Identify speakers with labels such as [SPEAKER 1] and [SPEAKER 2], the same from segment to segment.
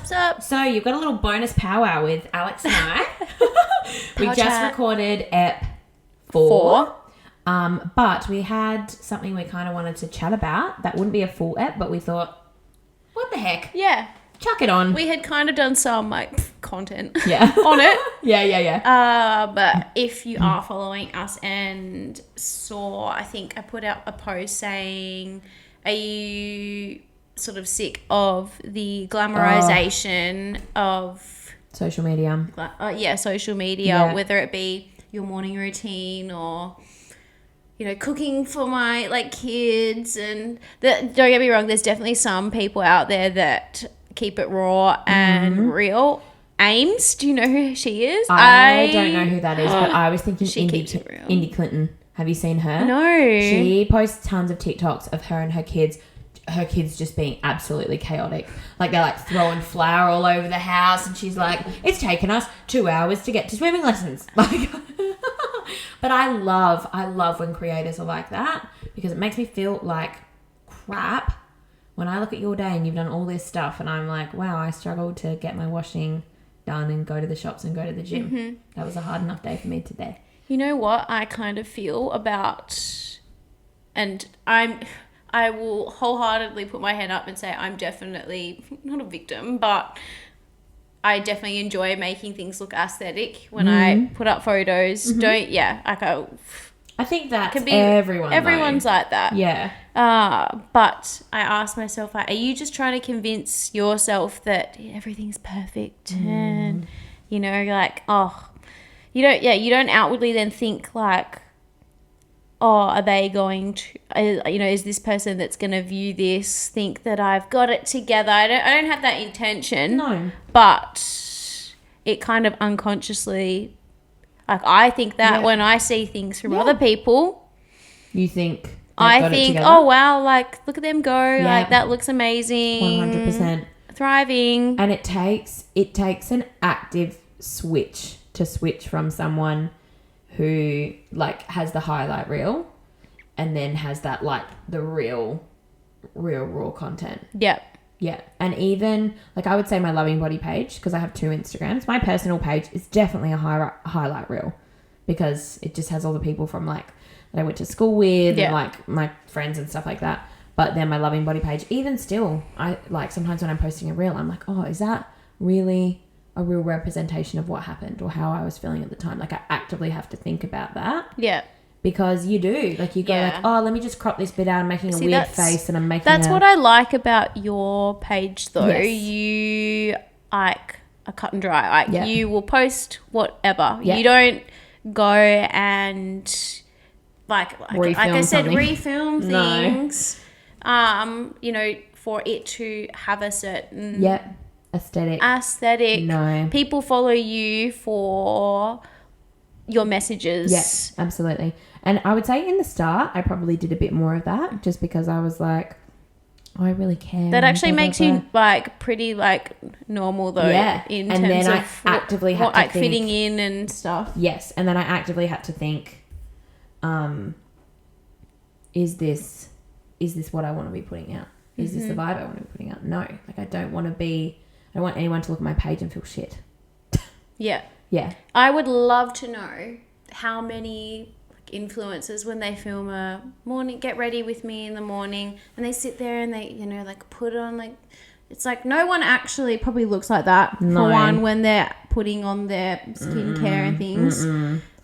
[SPEAKER 1] Sup?
[SPEAKER 2] So you've got a little bonus powwow with Alex and I. We
[SPEAKER 1] Power
[SPEAKER 2] just
[SPEAKER 1] chat.
[SPEAKER 2] recorded ep 4. But we had something we kind of wanted to chat about. That wouldn't be a full ep, but we thought, what the heck?
[SPEAKER 1] Yeah.
[SPEAKER 2] Chuck it on.
[SPEAKER 1] We had kind of done some content
[SPEAKER 2] Yeah.
[SPEAKER 1] on it.
[SPEAKER 2] Yeah.
[SPEAKER 1] But if you are following us and saw, I think I put out a post saying, are you sort of sick of the glamorization of
[SPEAKER 2] Social media.
[SPEAKER 1] social media,
[SPEAKER 2] Yeah.
[SPEAKER 1] whether it be your morning routine or, you know, cooking for my kids. And don't get me wrong, there's definitely some people out there that keep it raw and real. Ames, do you know who she is?
[SPEAKER 2] I don't know who that is, but I was thinking
[SPEAKER 1] She keeps it real.
[SPEAKER 2] Indy Clinton. Have you seen her?
[SPEAKER 1] No.
[SPEAKER 2] She posts tons of TikToks of her and her kids just being absolutely chaotic. Like, they're like throwing flour all over the house, and she's like, it's taken us 2 hours to get to swimming lessons. Like, but I love when creators are like that, because it makes me feel like crap when I look at your day and you've done all this stuff and I'm like, wow, I struggled to get my washing done and go to the shops and go to the gym. Mm-hmm. That was a hard enough day for me today.
[SPEAKER 1] You know what I kind of feel about, and I will wholeheartedly put my hand up and say I'm definitely not a victim, but I definitely enjoy making things look aesthetic when I put up photos.
[SPEAKER 2] Mm-hmm. I think that's everyone's
[SPEAKER 1] like that.
[SPEAKER 2] Yeah.
[SPEAKER 1] But I asked myself, are you just trying to convince yourself that everything's perfect and, you know, you don't outwardly then think like, are they going to, is this person that's going to view this think that I've got it together? I don't have that intention.
[SPEAKER 2] No.
[SPEAKER 1] But it kind of unconsciously, I think that when I see things from other people,
[SPEAKER 2] you think
[SPEAKER 1] I think, oh wow, look at them go, that looks amazing,
[SPEAKER 2] 100%,
[SPEAKER 1] thriving.
[SPEAKER 2] And it takes an active switch to switch from someone who has the highlight reel and then has that the real raw content.
[SPEAKER 1] Yep.
[SPEAKER 2] Yeah. And even I would say my Loving Body page, because I have 2 Instagrams, my personal page is definitely a highlight reel, because it just has all the people from that I went to school with and my friends and stuff like that. But then my Loving Body page, even still, I sometimes when I'm posting a reel, I'm like, oh, is that really a real representation of what happened or how I was feeling at the time? I actively have to think about that.
[SPEAKER 1] Yeah.
[SPEAKER 2] Because you do. You go oh, let me just crop this bit out. I'm making a weird face and I'm making
[SPEAKER 1] That's what I like about your page, though.
[SPEAKER 2] Yes.
[SPEAKER 1] You, are cut and dry. You will post whatever.
[SPEAKER 2] Yeah.
[SPEAKER 1] You don't go and, I said, refilm things, for it to have a certain...
[SPEAKER 2] Yeah. Aesthetic. No.
[SPEAKER 1] People follow you for your messages.
[SPEAKER 2] Yes, absolutely. And I would say in the start, I probably did a bit more of that, just because I was like, oh, I really care.
[SPEAKER 1] That actually makes you pretty normal though. Yeah. In
[SPEAKER 2] and
[SPEAKER 1] terms
[SPEAKER 2] then
[SPEAKER 1] of
[SPEAKER 2] I actively had to think,
[SPEAKER 1] fitting in and stuff.
[SPEAKER 2] Yes. And then I actively had to think, is this what I want to be putting out? Is this the vibe I want to be putting out? No. I don't want anyone to look at my page and feel shit.
[SPEAKER 1] Yeah.
[SPEAKER 2] Yeah.
[SPEAKER 1] I would love to know how many influencers, when they film a morning, get ready with me in the morning, and they sit there and they, put on it's no one actually probably looks like that. No. For one, when they're putting on their skincare and things.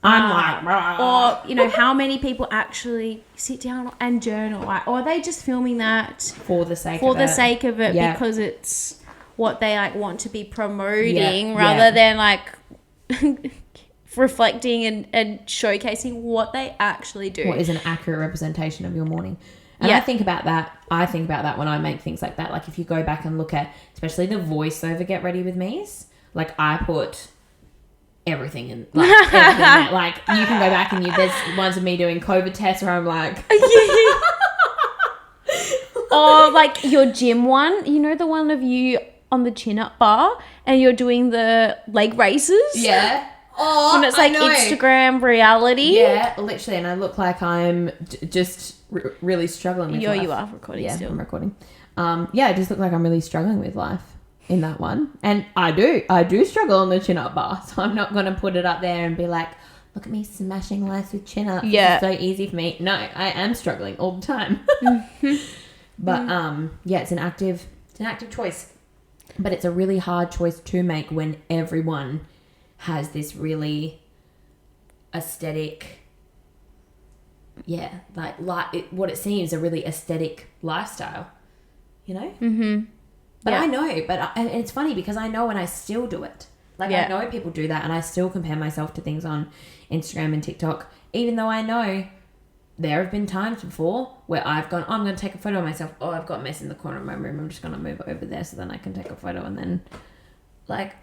[SPEAKER 2] I'm
[SPEAKER 1] or, how many people actually sit down and journal, or are they just filming that
[SPEAKER 2] for the sake of it
[SPEAKER 1] because it's what they want to be promoting rather than reflecting and showcasing what they actually do.
[SPEAKER 2] What is an accurate representation of your morning. And I think about that when I make things like that. If you go back and look at, especially the voiceover Get Ready With Me's, I put everything in, everything there. You can go back and there's ones of me doing COVID tests where I'm
[SPEAKER 1] or your gym one, the one of you on the chin-up bar and you're doing the leg races.
[SPEAKER 2] Yeah. Oh,
[SPEAKER 1] and it's Instagram reality.
[SPEAKER 2] Yeah, literally. And I look like I'm just really struggling with life.
[SPEAKER 1] You are recording still.
[SPEAKER 2] I'm recording. I just look like I'm really struggling with life. in that one. And I do struggle on the chin-up bar. So I'm not going to put it up there and be like, look at me smashing life with chin-ups.
[SPEAKER 1] Yeah.
[SPEAKER 2] It's so easy for me. No, I am struggling all the time. But, it's an active choice. But it's a really hard choice to make when everyone has this really aesthetic, what it seems a really aesthetic lifestyle, you know?
[SPEAKER 1] Mm-hmm.
[SPEAKER 2] But
[SPEAKER 1] Yeah.
[SPEAKER 2] I know, and it's funny because I know and I still do it. Like, I know people do that and I still compare myself to things on Instagram and TikTok, even though I know there have been times before where I've gone, I'm going to take a photo of myself. Oh, I've got a mess in the corner of my room. I'm just going to move it over there so then I can take a photo. And then, like...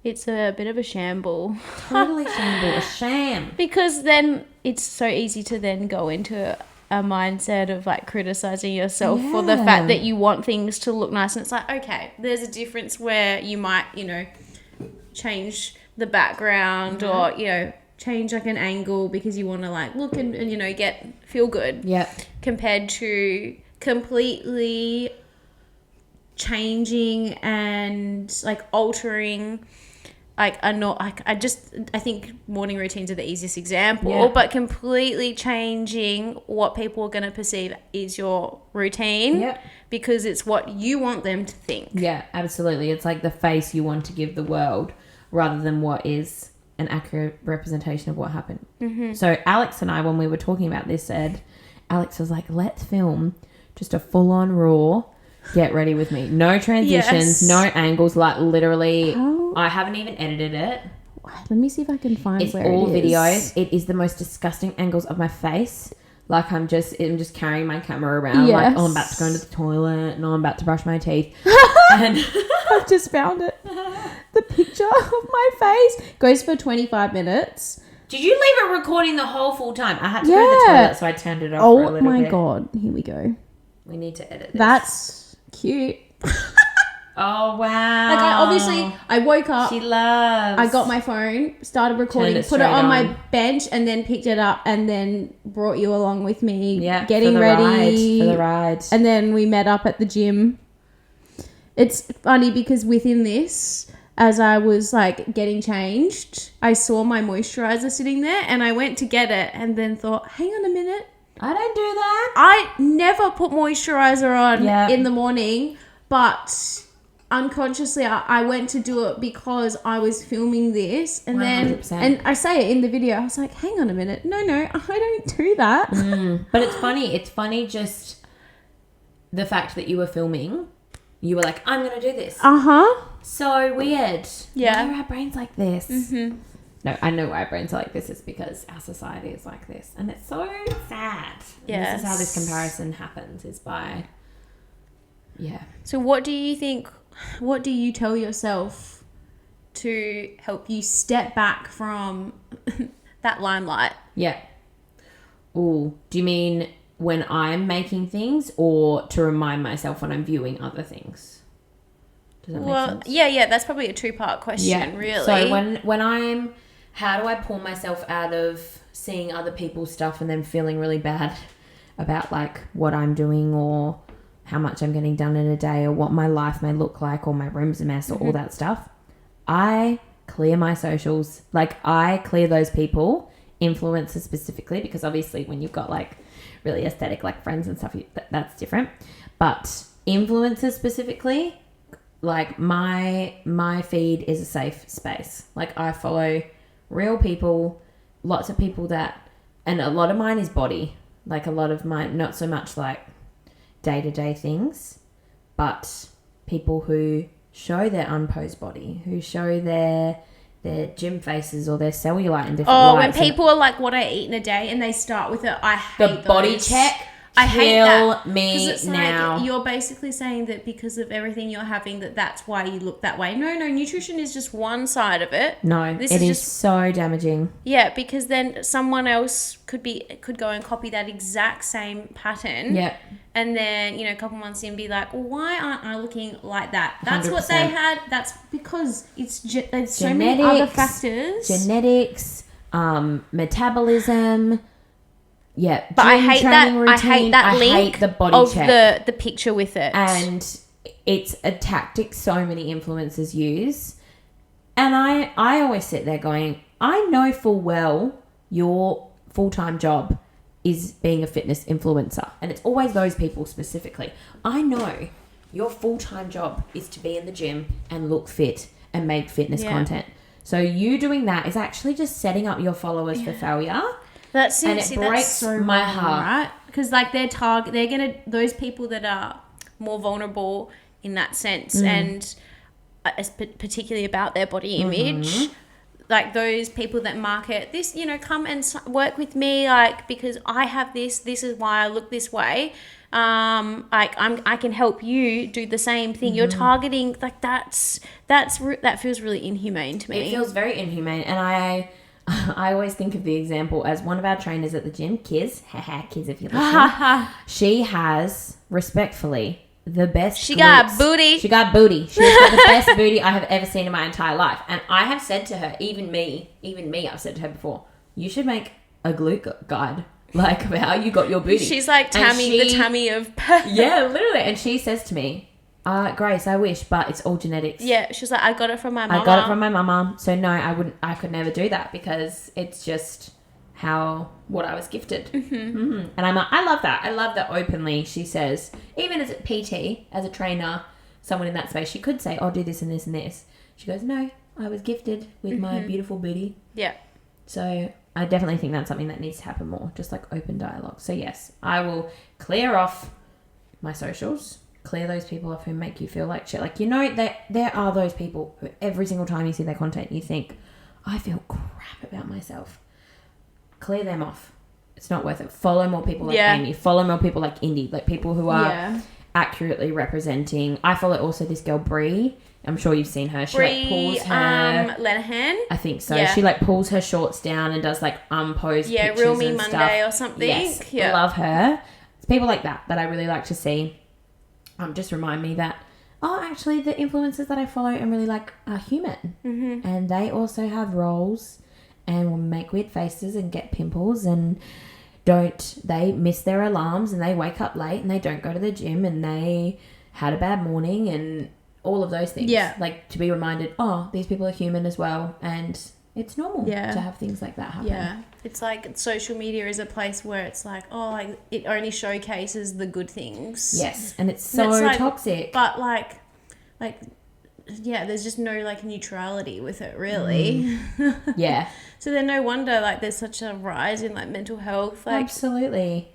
[SPEAKER 1] It's a bit of a shamble.
[SPEAKER 2] Totally shamble. A sham.
[SPEAKER 1] Because then it's so easy to then go into a mindset of like criticizing yourself for the fact that you want things to look nice. And it's like, okay, there's a difference where you might, change the background or, change like an angle because you want to like look and feel good.
[SPEAKER 2] Yeah.
[SPEAKER 1] Compared to completely changing and like altering I think morning routines are the easiest example, but completely changing what people are going to perceive is your routine because it's what you want them to think.
[SPEAKER 2] Yeah, absolutely. It's like the face you want to give the world rather than what is an accurate representation of what happened. Mm-hmm. So Alex and I, when we were talking about this, said, Alex was like, let's film just a full-on raw get ready with me. No transitions, no angles, like literally... I haven't even edited it.
[SPEAKER 1] Let me see if I can find
[SPEAKER 2] it's
[SPEAKER 1] where
[SPEAKER 2] all
[SPEAKER 1] it is.
[SPEAKER 2] videos. It is the most disgusting angles of my face. Like I'm just carrying my camera around. Like, I'm about to go into the toilet. No, I'm about to brush my teeth. And
[SPEAKER 1] I've just found it. The picture of my face goes for 25 minutes.
[SPEAKER 2] Did you leave it recording the whole full time? I had to go to the toilet, so I turned it off for a little bit.
[SPEAKER 1] Oh my God. Here we go.
[SPEAKER 2] We need to edit this.
[SPEAKER 1] That's cute.
[SPEAKER 2] Oh, wow.
[SPEAKER 1] Like, I woke up.
[SPEAKER 2] She loves.
[SPEAKER 1] I got my phone, started recording, put it on my bench, and then picked it up and then brought you along with me, getting ready.
[SPEAKER 2] For the ride.
[SPEAKER 1] And then we met up at the gym. It's funny because within this, as I was like getting changed, I saw my moisturizer sitting there and I went to get it and then thought, hang on a minute.
[SPEAKER 2] I don't do that.
[SPEAKER 1] I never put moisturizer on in the morning, but... unconsciously, I went to do it because I was filming this, and 100%. Then, and I say it in the video, I was like, hang on a minute, no, I don't do that.
[SPEAKER 2] But it's funny just the fact that you were filming, you were like, I'm going to do this. So weird.
[SPEAKER 1] Yeah.
[SPEAKER 2] Why are our brains like this?
[SPEAKER 1] Mm-hmm.
[SPEAKER 2] No, I know why our brains are like this. It's because our society is like this, and it's so sad.
[SPEAKER 1] Yes.
[SPEAKER 2] This is how this comparison happens, is by,
[SPEAKER 1] So what do you think... What do you tell yourself to help you step back from that limelight?
[SPEAKER 2] Yeah. Ooh, do you mean when I'm making things or to remind myself when I'm viewing other things? Does that make sense?
[SPEAKER 1] Yeah, that's probably a two-part question, really.
[SPEAKER 2] So when I'm... How do I pull myself out of seeing other people's stuff and then feeling really bad about, like, what I'm doing or... how much I'm getting done in a day or what my life may look like or my room's a mess or all that stuff. I clear my socials. Like, I clear those people, influencers specifically, because obviously when you've got like really aesthetic like friends and stuff, that's different. But influencers specifically, like my feed is a safe space. Like, I follow real people, lots of people that, and a lot of mine is body. Like, a lot of mine, not so much like day-to-day things, but people who show their unposed body, who show their gym faces or their cellulite in different lights.
[SPEAKER 1] When people are like, what I eat in a day, and they start with it, I hate
[SPEAKER 2] the body check.
[SPEAKER 1] I hate that.
[SPEAKER 2] Me
[SPEAKER 1] it's
[SPEAKER 2] now.
[SPEAKER 1] Like you're basically saying that because of everything you're having, that's why you look that way. No, nutrition is just one side of it.
[SPEAKER 2] No, it is just so damaging.
[SPEAKER 1] Yeah, because then someone else could go and copy that exact same pattern.
[SPEAKER 2] Yeah.
[SPEAKER 1] And then, a couple months in be like, well, why aren't I looking like that? That's 100%. What they had. That's because there's so many other factors.
[SPEAKER 2] Genetics, metabolism. Yeah,
[SPEAKER 1] but I hate that.
[SPEAKER 2] Routine.
[SPEAKER 1] I hate that link
[SPEAKER 2] hate the body
[SPEAKER 1] of
[SPEAKER 2] check.
[SPEAKER 1] the picture with it.
[SPEAKER 2] And it's a tactic so many influencers use. And I always sit there going, I know full well your full-time job is being a fitness influencer. And it's always those people specifically. I know your full-time job is to be in the gym and look fit and make fitness content. So you doing that is actually just setting up your followers for failure.
[SPEAKER 1] That's
[SPEAKER 2] and it breaks
[SPEAKER 1] so
[SPEAKER 2] my
[SPEAKER 1] wrong,
[SPEAKER 2] heart.
[SPEAKER 1] right? Because like they're gonna those people that are more vulnerable in that sense, and particularly about their body image. Like those people that market this, come and work with me, like, because I have this is why I look this way. I can help you do the same thing. You're targeting, like, that feels really inhumane to me.
[SPEAKER 2] It feels very inhumane. And I always think of the example as one of our trainers at the gym, Kiz, Kiz if you're listening, she has, respectfully, the best
[SPEAKER 1] She
[SPEAKER 2] glutes.
[SPEAKER 1] got booty.
[SPEAKER 2] She's got the best booty I have ever seen in my entire life. And I have said to her, even me, I've said to her before, you should make a glute guide, like, of how you got your booty.
[SPEAKER 1] She's like Tammy, the Tammy of...
[SPEAKER 2] Yeah, literally. And she says to me, Grace, I wish, but it's all genetics.
[SPEAKER 1] Yeah, she's like, I got it from my mama.
[SPEAKER 2] I got it from my mama. So no, I could never do that because it's just what I was gifted. And I love that. I love that openly she says, even as a PT, as a trainer, someone in that space, she could say, do this and this and this. She goes, no, I was gifted with my beautiful booty.
[SPEAKER 1] Yeah.
[SPEAKER 2] So I definitely think that's something that needs to happen more, just like open dialogue. So yes, I will clear off my socials, clear those people off who make you feel like shit. Like, there are those people who every single time you see their content, you think, I feel crap about myself. Clear them off. It's not worth it. Follow more people like Amy. Follow more people like Indy, like people who are accurately representing. I follow also this girl Brie. I'm sure you've seen her. She pulls her
[SPEAKER 1] Lenihan.
[SPEAKER 2] I think so.
[SPEAKER 1] Yeah.
[SPEAKER 2] She pulls her shorts down and does posed pictures
[SPEAKER 1] Real Me
[SPEAKER 2] and
[SPEAKER 1] Monday
[SPEAKER 2] stuff.
[SPEAKER 1] or something.
[SPEAKER 2] Yes,
[SPEAKER 1] Yeah.
[SPEAKER 2] love her. It's people like that I really like to see. Just remind me that actually the influencers that I follow and really like are human, and they also have roles and will make weird faces and get pimples and they miss their alarms and they wake up late and they don't go to the gym and they had a bad morning and all of those things. Yeah. Like, to be reminded, these people are human as well, and it's normal to have things like that happen.
[SPEAKER 1] Yeah. It's like social media is a place where it's like, it only showcases the good things.
[SPEAKER 2] Yes. And it's so toxic.
[SPEAKER 1] But there's just no neutrality with it, really.
[SPEAKER 2] Yeah.
[SPEAKER 1] So then no wonder there's such a rise in mental health.
[SPEAKER 2] Absolutely.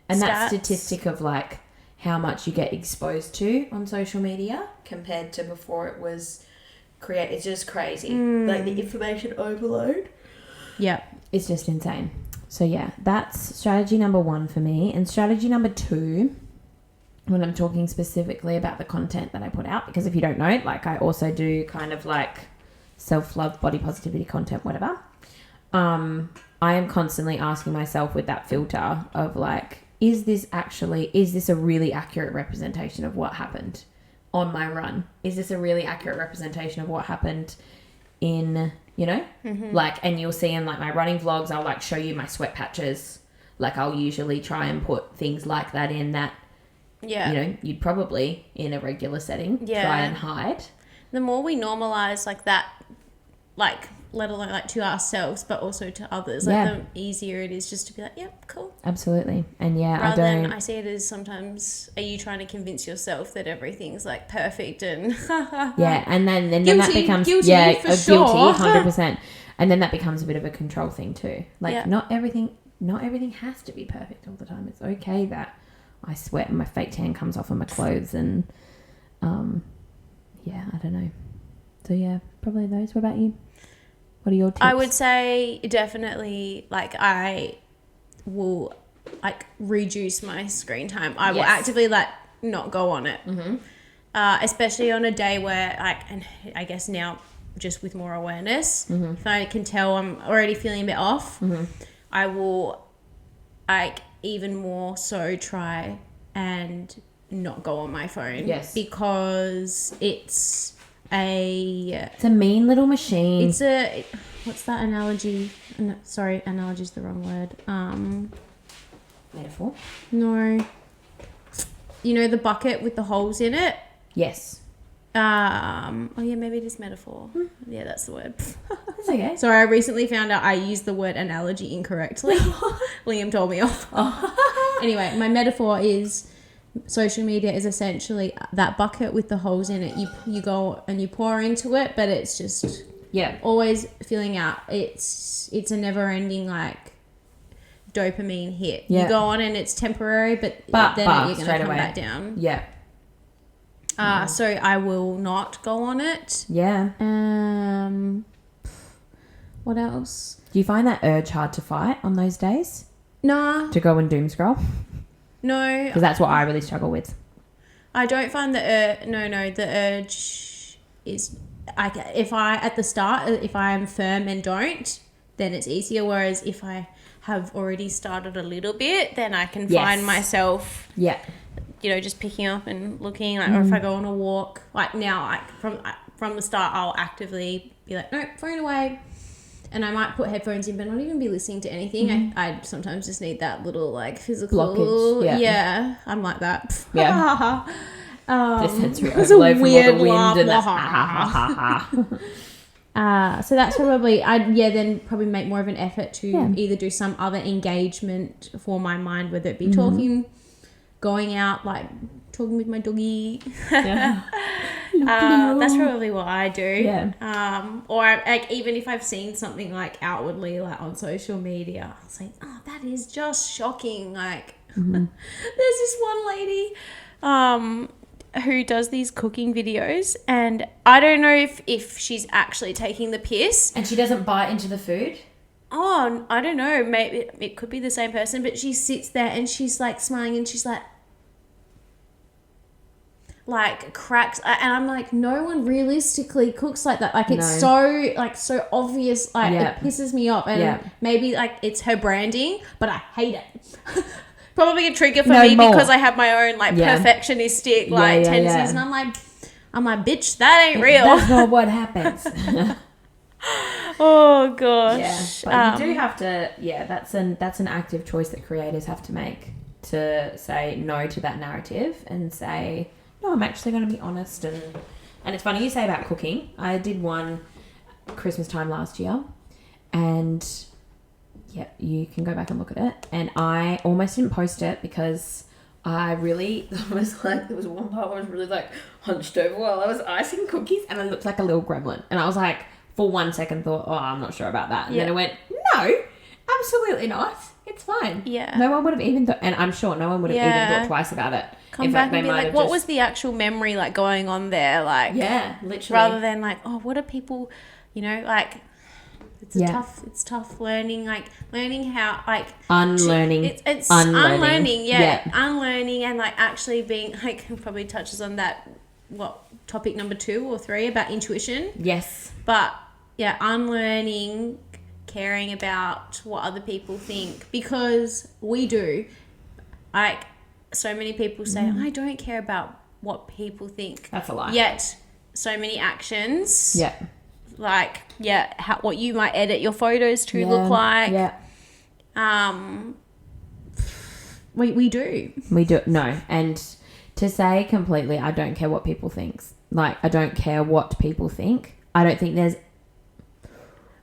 [SPEAKER 2] And
[SPEAKER 1] stats.
[SPEAKER 2] That statistic of how much you get exposed to on social media compared to before it was created, it's just crazy. The information overload.
[SPEAKER 1] Yeah.
[SPEAKER 2] It's just insane. So yeah, that's strategy number 1 for me. And strategy number 2, when I'm talking specifically about the content that I put out, because if you don't know, I also do kind of self-love, body positivity content, whatever. I am constantly asking myself with that filter of is this a really accurate representation of what happened on my run? Is this a really accurate representation of what happened in, and you'll see in my running vlogs, I'll show you my sweat patches. I'll usually try and put things like that in that, you'd probably in a regular setting try and hide.
[SPEAKER 1] The more we normalize that, let alone to ourselves, but also to others, the easier it is just to be yep, cool.
[SPEAKER 2] Absolutely. And
[SPEAKER 1] rather than I see it as sometimes, are you trying to convince yourself that everything's perfect and
[SPEAKER 2] and then
[SPEAKER 1] guilty,
[SPEAKER 2] that becomes
[SPEAKER 1] guilty,
[SPEAKER 2] guilty,
[SPEAKER 1] sure.
[SPEAKER 2] 100%. And then that becomes a bit of a control thing too. Not everything has to be perfect all the time. It's okay that I sweat and my fake tan comes off on my clothes and I don't know. So probably those. What about you? What are your tips?
[SPEAKER 1] I would say definitely I will reduce my screen time. I will actively not go on it. Especially on a day where and I guess now just with more awareness, if I can tell I'm already feeling a bit off, I will even more so try and not go on my phone. Yes. Because it's a
[SPEAKER 2] mean little machine.
[SPEAKER 1] What's that analogy? Sorry, analogy's the wrong word.
[SPEAKER 2] Metaphor?
[SPEAKER 1] No. The bucket with the holes in it?
[SPEAKER 2] Yes.
[SPEAKER 1] Oh yeah, maybe it is metaphor. Yeah, that's the word.
[SPEAKER 2] That's okay.
[SPEAKER 1] Sorry, I recently found out I used the word analogy incorrectly. Liam told me off. Anyway, my metaphor is social media is essentially that bucket with the holes in it. You go and you pour into it, but it's just always filling out. It's a never ending like dopamine hit. Yeah. You go on and it's temporary, but then you're going to come back down.
[SPEAKER 2] Yeah.
[SPEAKER 1] So I will not go on it.
[SPEAKER 2] Yeah.
[SPEAKER 1] What else?
[SPEAKER 2] Do you find that urge hard to fight on those days?
[SPEAKER 1] Nah.
[SPEAKER 2] To go and doom scroll?
[SPEAKER 1] No.
[SPEAKER 2] Because that's what I really struggle with.
[SPEAKER 1] I don't find the urge is if I am firm and don't, then it's easier. Whereas if I have already started a little bit, then I can find myself.
[SPEAKER 2] Yeah.
[SPEAKER 1] You know, just picking up and looking, like, or if I go on a walk, like now, like from the start, I'll actively be like, no, phone away, and I might put headphones in, but not even be listening to anything. I sometimes just need that little like physical
[SPEAKER 2] blockage.
[SPEAKER 1] Yeah, I'm like that.
[SPEAKER 2] Yeah.
[SPEAKER 1] The
[SPEAKER 2] sensory
[SPEAKER 1] overload from all
[SPEAKER 2] the
[SPEAKER 1] wind
[SPEAKER 2] laugh.
[SPEAKER 1] So that's probably then probably make more of an effort to either do some other engagement for my mind, whether it be talking, going out, like talking with my doggy.
[SPEAKER 2] Yeah.
[SPEAKER 1] That's probably what I do.
[SPEAKER 2] Yeah.
[SPEAKER 1] Or like even if I've seen something like outwardly like on social media, I'll say, oh, that is just shocking. Like there's this one lady who does these cooking videos, and I don't know if she's actually taking the piss.
[SPEAKER 2] And she doesn't bite into the food?
[SPEAKER 1] Oh, I don't know. Maybe it could be the same person, but she sits there and she's like smiling and she's like cracks, and I'm like, no one realistically cooks like that. Like it's so obvious. Like it pisses me off, and maybe like it's her branding, but I hate it. Probably a trigger for me because I have my own like perfectionistic tendencies, and I'm like, bitch, that ain't real.
[SPEAKER 2] That's not what happens.
[SPEAKER 1] Oh gosh.
[SPEAKER 2] Yeah, but you do have to. Yeah, that's an active choice that creators have to make, to say no to that narrative and say, no, I'm actually going to be honest. And it's funny you say about cooking. I did one Christmas time last year, and you can go back and look at it. And I almost didn't post it because I really was like, there was one part where I was really like hunched over while I was icing cookies, and I looked like a little gremlin. And I was like, for 1 second thought, oh, I'm not sure about that. And then I went, no, absolutely not. It's fine.
[SPEAKER 1] Yeah.
[SPEAKER 2] No one would have even thought, and I'm sure no one would have even thought twice about it.
[SPEAKER 1] Come back and be like, what was the actual memory like going on there? Like,
[SPEAKER 2] yeah, literally.
[SPEAKER 1] Rather than like, oh, what are people, you know, like, it's tough learning how like
[SPEAKER 2] unlearning.
[SPEAKER 1] It's unlearning, unlearning, and like actually being like, probably touches on that, what, topic number 2 or 3 about intuition.
[SPEAKER 2] Yes.
[SPEAKER 1] But unlearning caring about what other people think, because we do. Like, so many people say, I don't care about what people think.
[SPEAKER 2] That's a lie. Yet,
[SPEAKER 1] so many actions.
[SPEAKER 2] Yeah.
[SPEAKER 1] Like, what you might edit your photos to look like.
[SPEAKER 2] Yeah.
[SPEAKER 1] We do.
[SPEAKER 2] We do. No. And to say completely, I don't care what people think. Like, I don't care what people think. I don't think there's...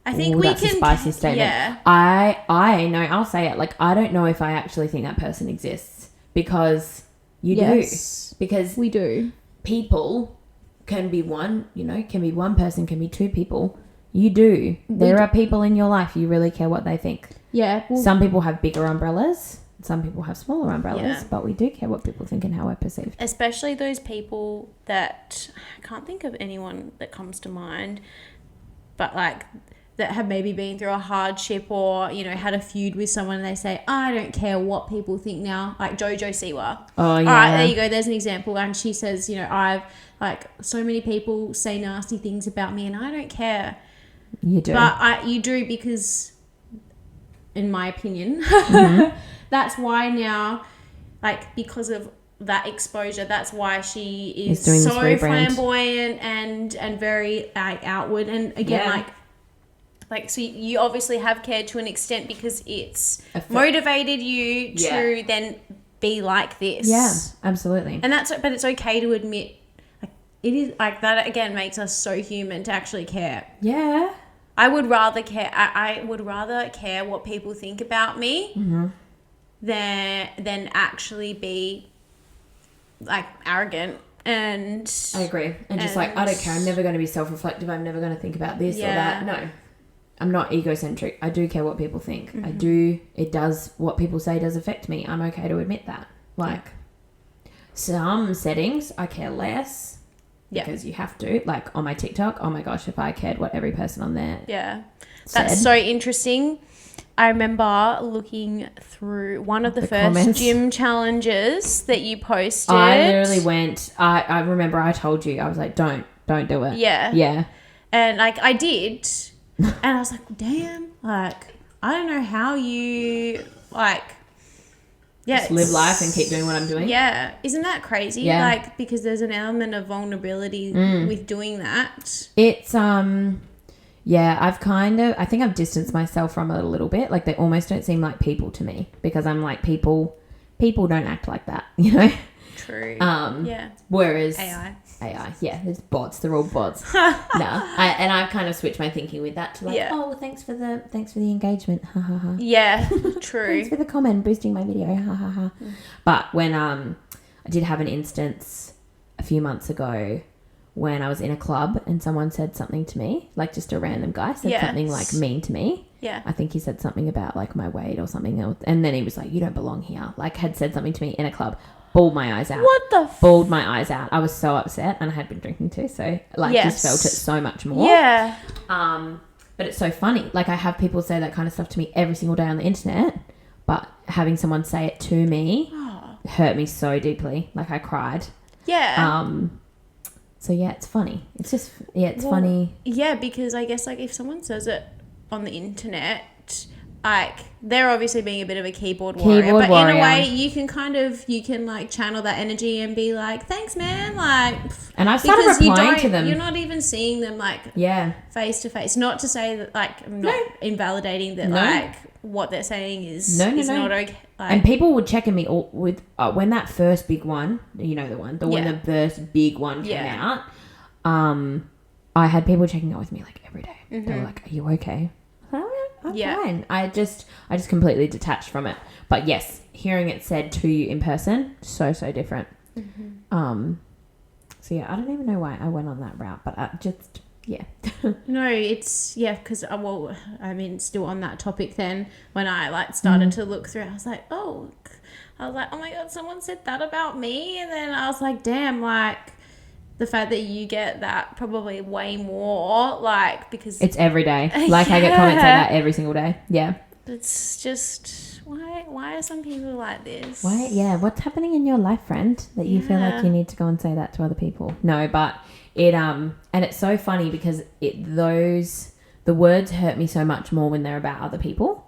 [SPEAKER 1] I think we
[SPEAKER 2] that's
[SPEAKER 1] can...
[SPEAKER 2] a spicy statement.
[SPEAKER 1] Yeah.
[SPEAKER 2] I know, I'll say it. Like, I don't know if I actually think that person exists, because you do. Because
[SPEAKER 1] we do.
[SPEAKER 2] People can be one, can be one person, can be 2 people. You do. There are people in your life you really care what they think.
[SPEAKER 1] Yeah.
[SPEAKER 2] Well, some people have bigger umbrellas. Some people have smaller umbrellas, but we do care what people think and how we're perceived.
[SPEAKER 1] Especially those people that... I can't think of anyone that comes to mind, but like... that have maybe been through a hardship or, had a feud with someone, and they say, I don't care what people think now. Like Jojo Siwa.
[SPEAKER 2] Oh, yeah.
[SPEAKER 1] All right, there you go. There's an example. And she says, I've, like, so many people say nasty things about me and I don't care.
[SPEAKER 2] You do.
[SPEAKER 1] But you do, because, in my opinion, that's why now, like, because of that exposure, that's why she is so flamboyant and very, like, outward. And again, like, so you obviously have cared to an extent because it's motivated you to then be like this.
[SPEAKER 2] Yeah, absolutely.
[SPEAKER 1] And but it's okay to admit, like, it is like that again makes us so human to actually care.
[SPEAKER 2] Yeah.
[SPEAKER 1] I would rather care. I would rather care what people think about me than actually be like arrogant and.
[SPEAKER 2] I agree. And just like, I don't care. I'm never going to be self-reflective. I'm never going to think about this or that. No, I'm not egocentric. I do care what people think. I do. It does. What people say does affect me. I'm okay to admit that. Like some settings, I care less. Because you have to. Like on my TikTok, oh my gosh, if I cared what every person on there
[SPEAKER 1] that's so interesting. I remember looking through one of the first
[SPEAKER 2] comments.
[SPEAKER 1] gym challenges that you posted.
[SPEAKER 2] I literally went, I remember I told you, I was like, don't do it. Yeah.
[SPEAKER 1] And like I did. And I was like, damn, like I don't know how you like
[SPEAKER 2] just live life and keep doing what I'm doing.
[SPEAKER 1] Yeah. Isn't that crazy?
[SPEAKER 2] Yeah.
[SPEAKER 1] Like, because there's an element of vulnerability with doing that.
[SPEAKER 2] It's, yeah, I think I've distanced myself from it a little bit. Like, they almost don't seem like people to me because I'm like, people don't act like that, you know?
[SPEAKER 1] True.
[SPEAKER 2] Whereas
[SPEAKER 1] AI,
[SPEAKER 2] yeah, there's bots. They're all bots. And I've kind of switched my thinking with that to like, oh, well, thanks for the engagement. Ha ha ha.
[SPEAKER 1] Yeah, true.
[SPEAKER 2] Thanks for the comment boosting my video. Ha ha ha. But when I did have an instance a few months ago when I was in a club and someone said something to me, like just a random guy said something like mean to me.
[SPEAKER 1] Yeah.
[SPEAKER 2] I think he said something about like my weight or something else. And then he was like, you don't belong here. Like had said something to me in a club. Bawled my eyes out.
[SPEAKER 1] What the
[SPEAKER 2] Bawled my eyes out. I was so upset and I had been drinking too. So like just felt it so much more.
[SPEAKER 1] Yeah.
[SPEAKER 2] But it's so funny. Like I have people say that kind of stuff to me every single day on the internet. But having someone say it to me hurt me so deeply. Like I cried.
[SPEAKER 1] Yeah.
[SPEAKER 2] So yeah, it's funny. It's just, it's funny.
[SPEAKER 1] Yeah, because I guess like if someone says it on the internet, like they're obviously being a bit of a keyboard warrior, but in a way you can like channel that energy and be like, thanks man, like,
[SPEAKER 2] and I've started replying to them.
[SPEAKER 1] You're not even seeing them like face to face. Not to say that like I'm not invalidating that like what they're saying is not okay. Like,
[SPEAKER 2] and people would check in me all with when that first big one, you know, when the first big one came out, I had people checking out with me like every day. They were like, are you okay? I'm fine. I just completely detached from it. But yes, hearing it said to you in person, so different. So yeah, I don't even know why I went on that route, but
[SPEAKER 1] no, it's because still on that topic. Then when I like started to look through, I was like, oh my god, someone said that about me, and then I was like, damn, like. The fact that you get that probably way more, like, because...
[SPEAKER 2] It's every day. Like, I get comments like that every single day. Yeah.
[SPEAKER 1] It's just... Why are some people like this?
[SPEAKER 2] Why? Yeah, what's happening in your life, friend, that you feel like you need to go and say that to other people? No, but it... And it's so funny because the words hurt me so much more when they're about other people.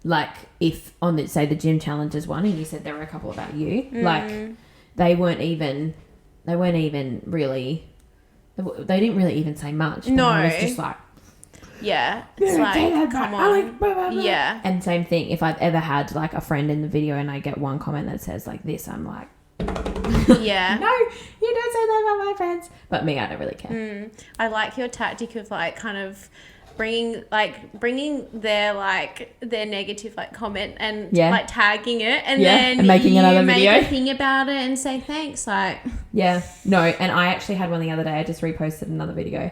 [SPEAKER 2] Like, if on the, say, the gym challenges one, and you said there were a couple about you, like, they didn't really even say much.
[SPEAKER 1] No.
[SPEAKER 2] I was just like...
[SPEAKER 1] Yeah. It's like, come on.
[SPEAKER 2] Blah, blah, blah.
[SPEAKER 1] Yeah.
[SPEAKER 2] And same thing, if I've ever had, like, a friend in the video and I get one comment that says, like, this, I'm like...
[SPEAKER 1] Yeah.
[SPEAKER 2] No, you don't say that about my friends. But me, I don't really care.
[SPEAKER 1] I like your tactic of, like, kind of... bringing their negative like comment and like tagging it and then
[SPEAKER 2] and making another video,
[SPEAKER 1] make a thing about it and say thanks, like
[SPEAKER 2] no. And I actually had one the other day. I just reposted another video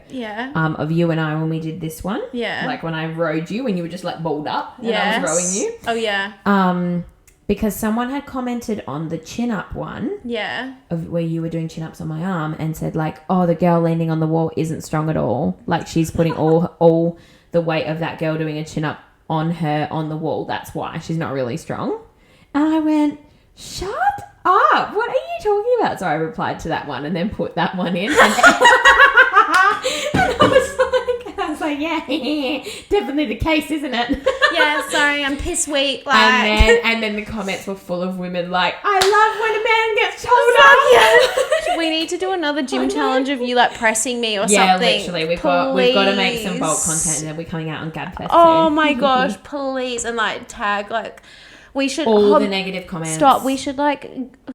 [SPEAKER 2] of you and I when we did this one, like when I rode you when you were just like balled up and I was rowing you. Because someone had commented on the chin up one of where you were doing chin ups on my arm and said like, oh, the girl leaning on the wall isn't strong at all, like she's putting all the weight of that girl doing a chin up on her on the wall, that's why she's not really strong. And I went, shut up, what are you talking about? So I replied to that one and then put that one in and I was like, yeah, definitely the case, isn't it?
[SPEAKER 1] Yeah, sorry, I'm piss weak. Like,
[SPEAKER 2] and then the comments were full of women like, I love when a man gets told off.
[SPEAKER 1] We need to do another gym challenge of you like pressing me or something.
[SPEAKER 2] Yeah, literally, we've got to make some bulk content and we're coming out on GAB-fest
[SPEAKER 1] Oh
[SPEAKER 2] soon.
[SPEAKER 1] my gosh, please, and like tag like we should
[SPEAKER 2] all the negative comments.
[SPEAKER 1] Stop. We should like